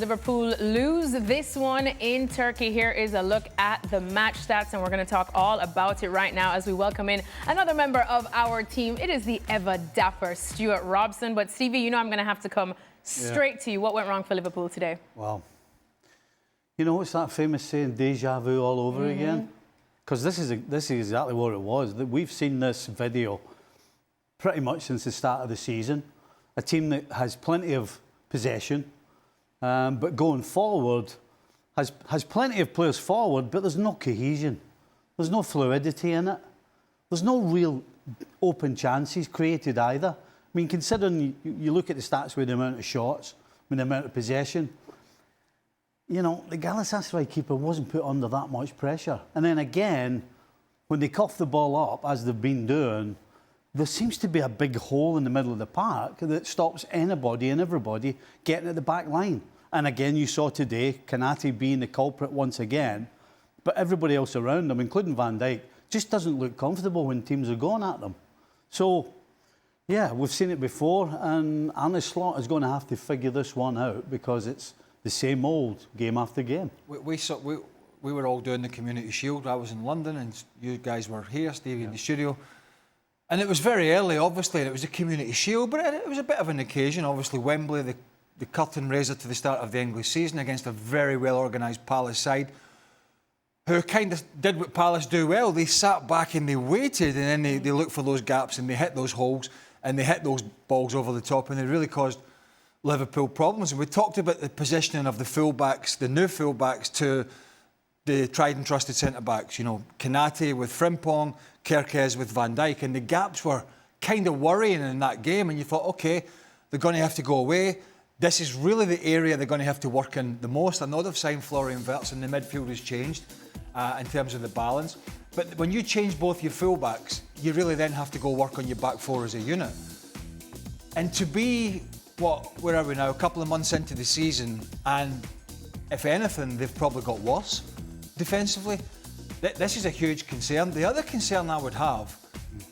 Liverpool lose this one in Turkey. Here is a look at the match stats, and we're going to talk all about it right now as we welcome in another member of our team. It is the ever dapper Stewart Robson. But Stevie, you know I'm going to have to come straight to you. What went wrong for Liverpool today? Well, you know, it's that famous saying, deja vu all over again? Because this is exactly what it was. We've seen this video pretty much since the start of the season. A team that has plenty of possession, but going forward has plenty of players forward, but there's no cohesion. There's no fluidity in it. There's no real open chances created either. I mean, considering you look at the stats with the amount of shots, with the amount of possession, you know, the Galatasaray keeper wasn't put under that much pressure. And then again, when they cough the ball up, as they've been doing, there seems to be a big hole in the middle of the park that stops anybody and everybody getting at the back line. And again, you saw today, Konate being the culprit once again, but everybody else around them, including Van Dijk, just doesn't look comfortable when teams are going at them. So, yeah, we've seen it before, and Arne Slot is going to have to figure this one out because it's the same old game after game. We were all doing the Community Shield. I was in London and you guys were here, Stevie, in the studio. And it was very early, obviously, and it was a Community Shield, but it was a bit of an occasion. Obviously, Wembley, the curtain raiser to the start of the English season against a very well-organised Palace side who kind of did what Palace do well. They sat back and they waited, and then they looked for those gaps and they hit those holes and they hit those balls over the top, and they really caused Liverpool problems. And we talked about the positioning of the fullbacks, the new fullbacks, to the tried and trusted centre-backs. You know, Konate with Frimpong, Kerkez with Van Dijk, and the gaps were kind of worrying in that game, and you thought, OK, they're going to have to go away. This is really the area they're going to have to work in the most. I know they've signed Florian Wirtz and the midfield has changed in terms of the balance, but when you change both your fullbacks, you really then have to go work on your back four as a unit. And to be, where are we now, a couple of months into the season, and if anything, they've probably got worse defensively. This is a huge concern. The other concern I would have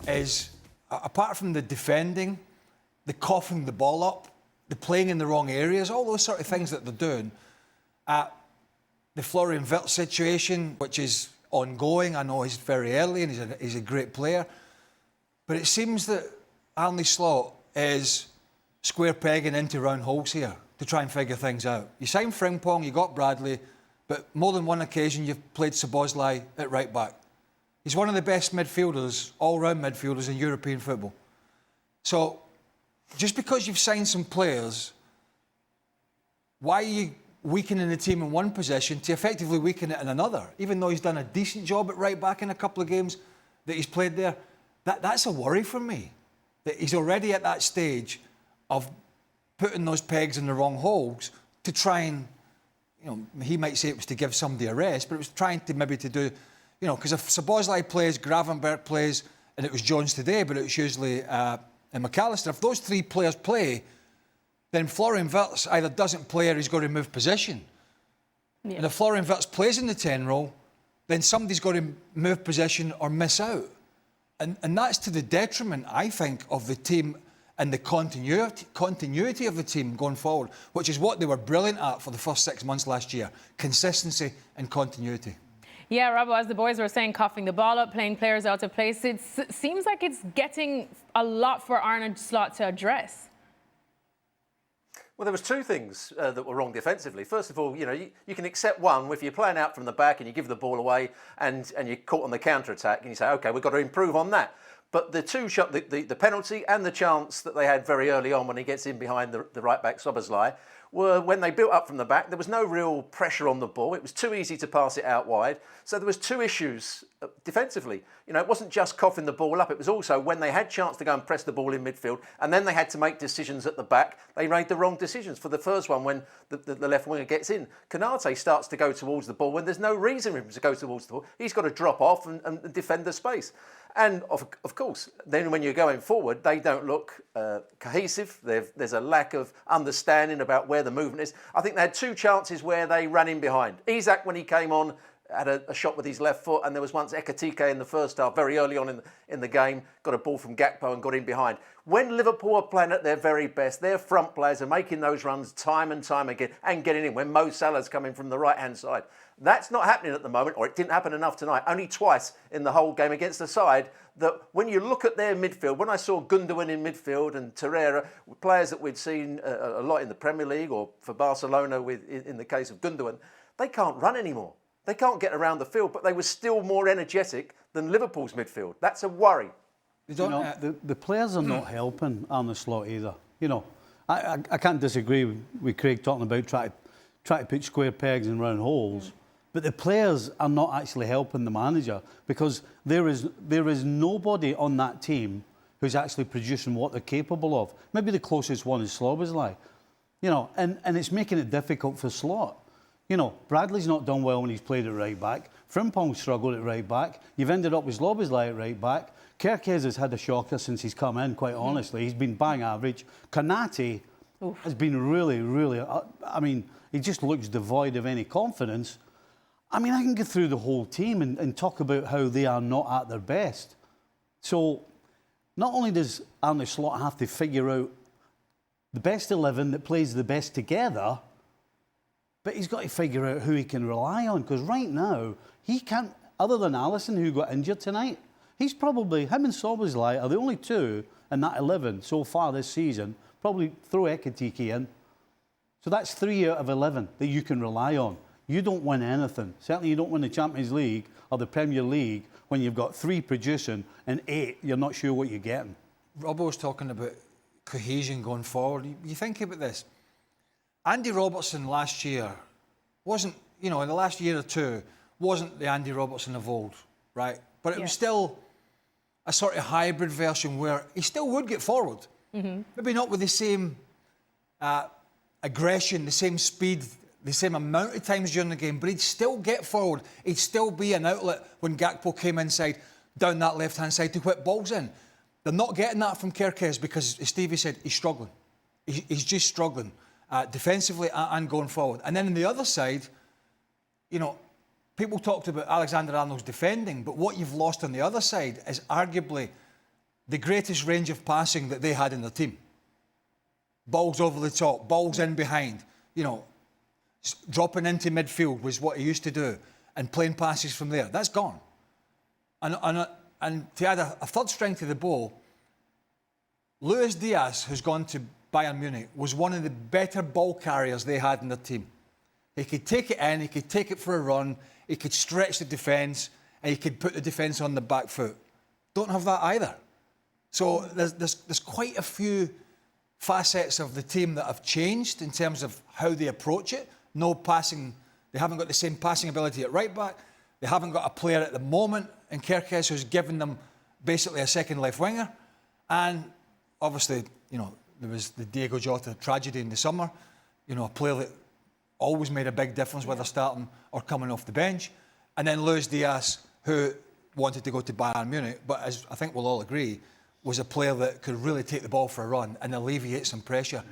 is, apart from the defending, the coughing the ball up, the playing in the wrong areas, all those sort of things that they're doing, the Florian Wirtz situation, which is ongoing. I know he's very early and he's a great player, but it seems that Arne Slot is square pegging into round holes here to try and figure things out. You signed Frimpong, you got Bradley, but more than one occasion you've played Szoboszlai at right back. He's one of the best midfielders, all-round midfielders in European football. So, just because you've signed some players, why are you weakening the team in one position to effectively weaken it in another? Even though he's done a decent job at right back in a couple of games that he's played there, that's a worry for me. That he's already at that stage of putting those pegs in the wrong holes to try and, you know, he might say it was to give somebody a rest, but it was trying to maybe to do, you know, because if Szoboszlai plays, Gravenberch plays, and it was Jones today, but it was usually McAllister. If those three players play, then Florian Wirtz either doesn't play or he's got to move position. Yeah. And if Florian Wirtz plays in the 10 role, then somebody's got to move position or miss out. And that's to the detriment, I think, of the team and the continuity of the team going forward, which is what they were brilliant at for the first 6 months last year. Consistency and continuity. Yeah, Robbo, as the boys were saying, coughing the ball up, playing players out of place, it seems like it's getting a lot for Arne Slot to address. Well, there was two things that were wrong defensively. First of all, you know, you can accept one if you're playing out from the back and you give the ball away and you're caught on the counter-attack and you say, OK, we've got to improve on that. But the two shot, the penalty and the chance that they had very early on when he gets in behind the right-back Szoboszlai were when they built up from the back. There was no real pressure on the ball. It was too easy to pass it out wide. So there was two issues defensively. You know, it wasn't just coughing the ball up. It was also when they had chance to go and press the ball in midfield and then they had to make decisions at the back, they made the wrong decisions. For the first one, when the left winger gets in, Konate starts to go towards the ball when there's no reason for him to go towards the ball. He's got to drop off and defend the space. And of course, then when you're going forward, they don't look cohesive. There's a lack of understanding about where the movement is. I think they had two chances where they ran in behind. Isak, when he came on, had a shot with his left foot, and there was once Ekitike in the first half, very early on in the game, got a ball from Gakpo and got in behind. When Liverpool are playing at their very best, their front players are making those runs time and time again and getting in. When Mo Salah's coming from the right-hand side, that's not happening at the moment, or it didn't happen enough tonight. Only twice in the whole game against a side that, when you look at their midfield, when I saw Gundogan in midfield and Torreira, players that we'd seen a lot in the Premier League or for Barcelona in the case of Gundogan, they can't run anymore. They can't get around the field, but they were still more energetic than Liverpool's midfield. That's a worry. The players are not helping Arne Slot either. I can't disagree with Craig talking about trying to put square pegs in round holes. But the players are not actually helping the manager, because there is nobody on that team who's actually producing what they're capable of. Maybe the closest one is Szoboszlai. And it's making it difficult for Slot. Bradley's not done well when he's played at right back. Frimpong struggled at right back. You've ended up with Szoboszlai at right back. Kerkez has had a shocker since he's come in, quite honestly. He's been bang average. Kanate has been really, really... he just looks devoid of any confidence. I can go through the whole team and talk about how they are not at their best. So, not only does Arne Slot have to figure out the best 11 that plays the best together, but he's got to figure out who he can rely on, because right now, he can't, other than Alisson, who got injured tonight, him and Szoboszlai are the only two in that 11 so far this season. Probably throw Ekitike in. So that's 3 out of 11 that you can rely on. You don't win anything. Certainly you don't win the Champions League or the Premier League when you've got 3 producing and 8 you're not sure what you're getting. Robbo was talking about cohesion going forward. You think about this. Andy Robertson last year wasn't, in the last year or two, wasn't the Andy Robertson of old, right? But it was still a sort of hybrid version where he still would get forward. Maybe not with the same aggression, the same speed, the same amount of times during the game, but he'd still get forward. He'd still be an outlet when Gakpo came inside, down that left-hand side to whip balls in. They're not getting that from Kerkez because, as Stevie said, he's struggling. He's just struggling defensively and going forward. And then on the other side, people talked about Alexander-Arnold's defending, but what you've lost on the other side is arguably the greatest range of passing that they had in their team. Balls over the top, balls in behind, dropping into midfield was what he used to do, and playing passes from there. That's gone. And to add a third string to the bow, Luis Diaz, who's gone to Bayern Munich, was one of the better ball carriers they had in their team. He could take it in, he could take it for a run, he could stretch the defence, and he could put the defence on the back foot. Don't have that either. So there's quite a few facets of the team that have changed in terms of how they approach it. No passing, they haven't got the same passing ability at right back. They haven't got a player at the moment in Kerkez who's given them basically a second left winger. And obviously, there was the Diego Jota tragedy in the summer. A player that always made a big difference whether starting or coming off the bench. And then Luis Diaz, who wanted to go to Bayern Munich, but as I think we'll all agree, was a player that could really take the ball for a run and alleviate some pressure.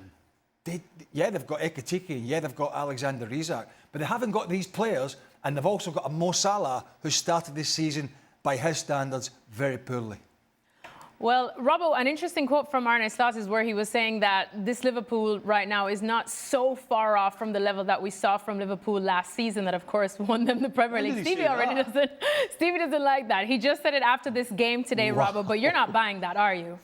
They've got Ekitike, they've got Alexander Isak, but they haven't got these players, and they've also got a Mo Salah who started this season, by his standards, very poorly. Well, Robbo, an interesting quote from Arne Slot is where he was saying that this Liverpool right now is not so far off from the level that we saw from Liverpool last season that, of course, won them the Premier League. Stevie doesn't like that. He just said it after this game today, Robbo, but you're not buying that, are you?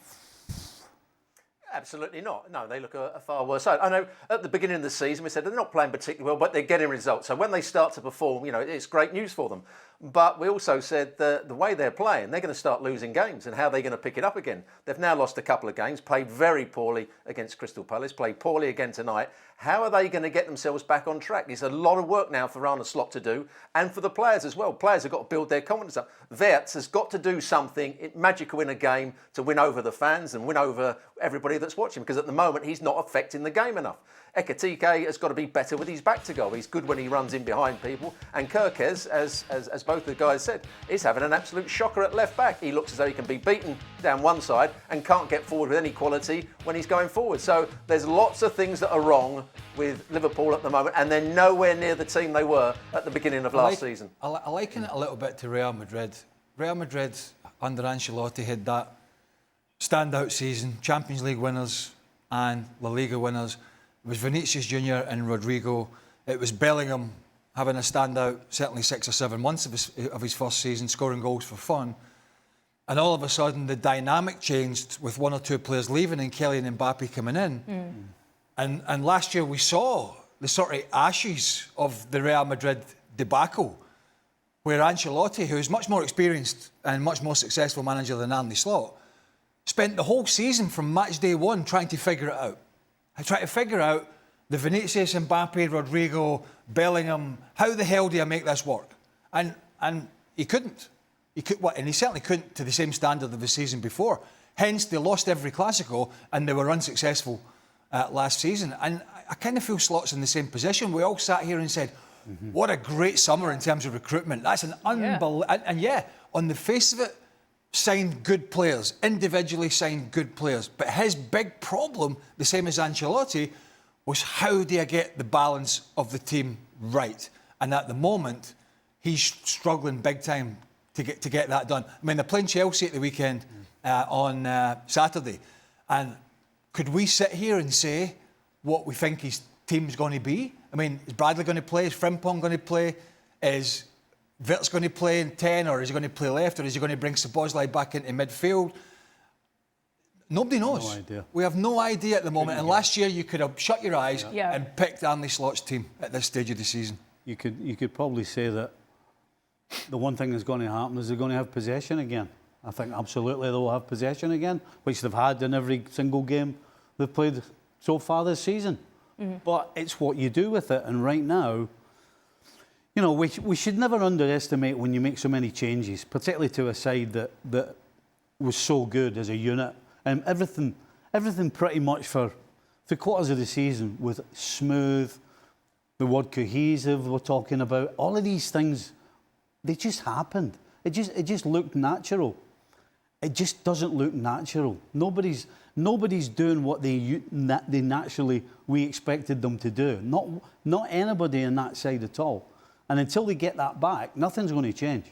Absolutely not. No, they look a far worse side. I know at the beginning of the season we said they're not playing particularly well, but they're getting results. So when they start to perform, it's great news for them. But we also said the way they're playing, they're going to start losing games, and how they're going to pick it up again. They've now lost a couple of games, played very poorly against Crystal Palace, played poorly again tonight. How are they going to get themselves back on track? There's a lot of work now for Arne Slot to do, and for the players as well. Players have got to build their confidence up. Wirtz has got to do something magical in a game to win over the fans and win over everybody that's watching, because at the moment he's not affecting the game enough. Ekitike has got to be better with his back to goal. He's good when he runs in behind people. And Kerkez, as both both the guys said, is having an absolute shocker at left back. He looks as though he can be beaten down one side and can't get forward with any quality when he's going forward. So there's lots of things that are wrong with Liverpool at the moment, and they're nowhere near the team they were at the beginning of last season. I liken it a little bit to Real Madrid. Real Madrid under Ancelotti had that standout season, Champions League winners and La Liga winners. It was Vinicius Junior and Rodrigo. It was Bellingham having a standout, certainly 6 or 7 months of his first season, scoring goals for fun. And all of a sudden, the dynamic changed with 1 or 2 players leaving and Kelly and Mbappe coming in. And last year we saw the sort of ashes of the Real Madrid debacle, where Ancelotti, who is much more experienced and much more successful manager than Arne Slot, spent the whole season from match day 1 trying to figure it out. Trying to figure out the Vinicius, Mbappe, Rodrigo, Bellingham, how the hell do you make this work? And he couldn't. And he certainly couldn't to the same standard of the season before. Hence, they lost every Clásico and they were unsuccessful last season. And I kind of feel Slot's in the same position. We all sat here and said, what a great summer in terms of recruitment. That's an unbelievable... And on the face of it, signed good players, individually signed good players. But his big problem, the same as Ancelotti, was how do you get the balance of the team right? And at the moment, he's struggling big time to get that done. I mean, they're playing Chelsea at the weekend on Saturday. And could we sit here and say what we think his team's going to be? I mean, is Bradley going to play? Is Frimpong going to play? Is Wirtz going to play in 10, or is he going to play left, or is he going to bring Szoboszlai back into midfield? Nobody knows. No idea. We have no idea at the moment. And last year you could have shut your eyes and picked Arne Slot's team at this stage of the season. You could probably say that the one thing that's going to happen is they're going to have possession again. I think absolutely they'll have possession again, which they've had in every single game they've played so far this season. But it's what you do with it. And right now, you know, we should never underestimate when you make so many changes, particularly to a side that was so good as a unit. And everything pretty much for 3/4 of the season was smooth. The word cohesive we're talking about, all of these things, they just happened. It just looked natural. It just doesn't look natural. Nobody's doing what we expected them to do. Not anybody on that side at all. And until they get that back, nothing's going to change.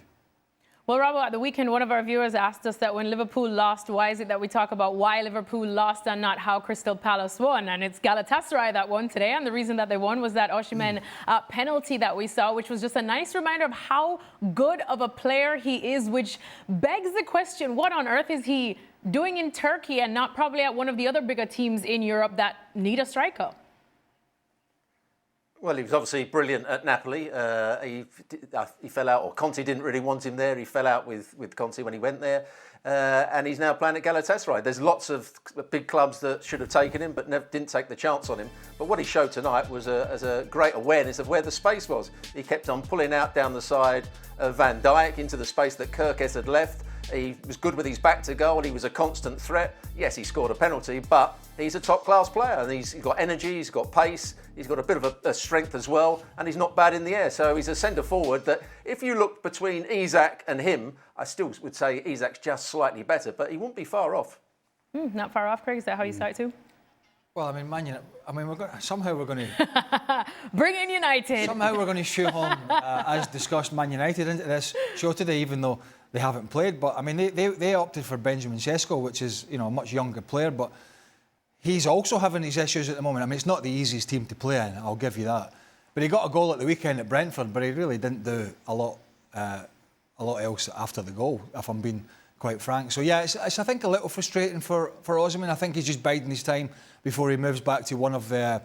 Well, Robbo, at the weekend, one of our viewers asked us that when Liverpool lost, why is it that we talk about why Liverpool lost and not how Crystal Palace won? And it's Galatasaray that won today. And the reason that they won was that Osimhen penalty that we saw, which was just a nice reminder of how good of a player he is, which begs the question, what on earth is he doing in Turkey and not probably at one of the other bigger teams in Europe that need a striker? Well, he was obviously brilliant at Napoli. He fell out, or Conte didn't really want him there. He fell out with Conte when he went there. And he's now playing at Galatasaray. There's lots of big clubs that should have taken him, but didn't take the chance on him. But what he showed tonight was a great awareness of where the space was. He kept on pulling out down the side of Van Dijk into the space that Kirkes had left. He was good with his back to goal. He was a constant threat. Yes, he scored a penalty, but he's a top-class player. And he's got energy, he's got pace, he's got a bit of a strength as well, and he's not bad in the air. So he's a centre-forward that, if you look between Isak and him, I still would say Isak's just slightly better, but he won't be far off. Not far off, Craig. Is that how you saw it too? Well, I mean, somehow we're going to bring in United. Somehow we're going to shoehorn, as discussed, Man United into this show today, even though they haven't played. But I mean, they opted for Benjamin Sesko, which is, you know, a much younger player, but he's also having these issues at the moment. I mean, it's not the easiest team to play in, I'll give you that. But he got a goal at the weekend at Brentford, but he really didn't do a lot else after the goal, if I'm being quite frank. So yeah, it's I think a little frustrating for Osimhen. I think he's just biding his time before he moves back to one of the,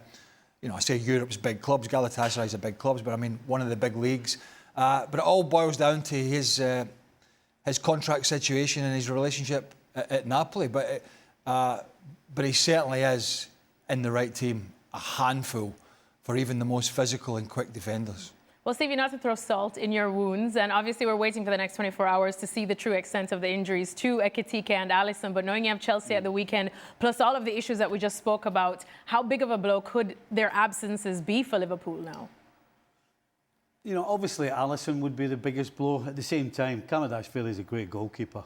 you know, I say Europe's big clubs. Galatasaray's a big clubs, but I mean one of the big leagues. But it all boils down to his contract situation and his relationship at Napoli. But he certainly is in the right team, a handful for even the most physical and quick defenders. Well, Stevie, not to throw salt in your wounds, and obviously we're waiting for the next 24 hours to see the true extent of the injuries to Ekitike and Alisson, but knowing you have Chelsea at the weekend, plus all of the issues that we just spoke about, how big of a blow could their absences be for Liverpool now? You know, obviously Alisson would be the biggest blow. At the same time, Kamadash-Vili is a great goalkeeper.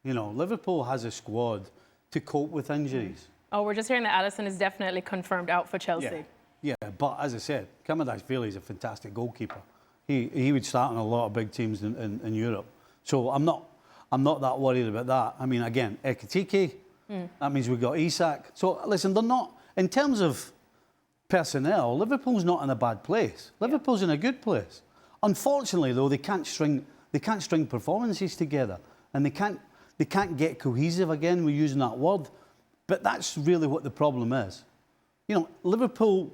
You know, Liverpool has a squad to cope with injuries. Oh, we're just hearing that Alisson is definitely confirmed out for Chelsea. Yeah, but as I said, Kamadash-Vili is a fantastic goalkeeper. He would start on a lot of big teams in Europe. So I'm not that worried about that. I mean, again, Ekitike, that means we've got Isak. So listen, they're not, in terms of personnel, Liverpool's not in a bad place. Liverpool's in a good place. Unfortunately, though, they can't string performances together, and they can't get cohesive again. We're using that word, but that's really what the problem is. You know, Liverpool,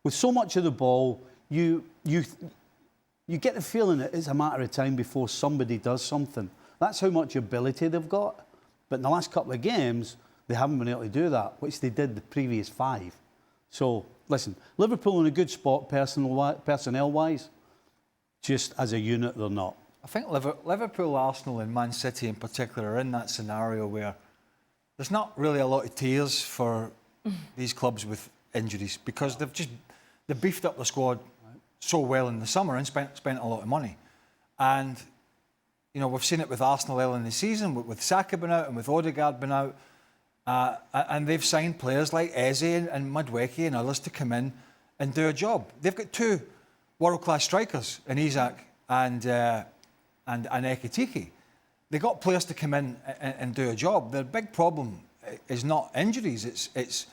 with so much of the ball, you get the feeling that it's a matter of time before somebody does something. That's how much ability they've got. But in the last couple of games, they haven't been able to do that, which they did the previous 5. So, listen, Liverpool in a good spot personnel-wise. Just as a unit, they're not. I think Liverpool, Arsenal and Man City in particular are in that scenario where there's not really a lot of tears for these clubs with injuries, because they've beefed up the squad so well in the summer and spent a lot of money. And, you know, we've seen it with Arsenal early in the season, with Saka been out and with Odegaard been out. And they've signed players like Eze and Madueke and others to come in and do a job. They've got 2 world-class strikers in Isak and Ekitike. They got players to come in and do a job. Their big problem is not injuries; it's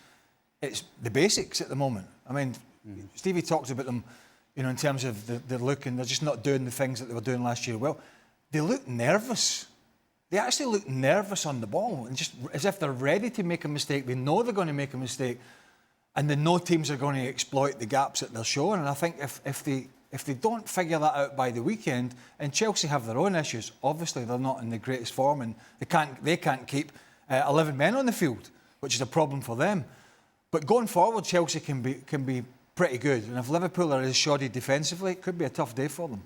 the basics at the moment. I mean, Stevie talked about them, you know, in terms of the look, and they're just not doing the things that they were doing last year. Well, they look nervous. They actually look nervous on the ball, and just as if they're ready to make a mistake. They know they're going to make a mistake, and they know teams are going to exploit the gaps that they're showing. And I think if they don't figure that out by the weekend, and Chelsea have their own issues, obviously they're not in the greatest form, and they can't keep 11 men on the field, which is a problem for them. But going forward, Chelsea can be pretty good, and if Liverpool are as shoddy defensively, it could be a tough day for them.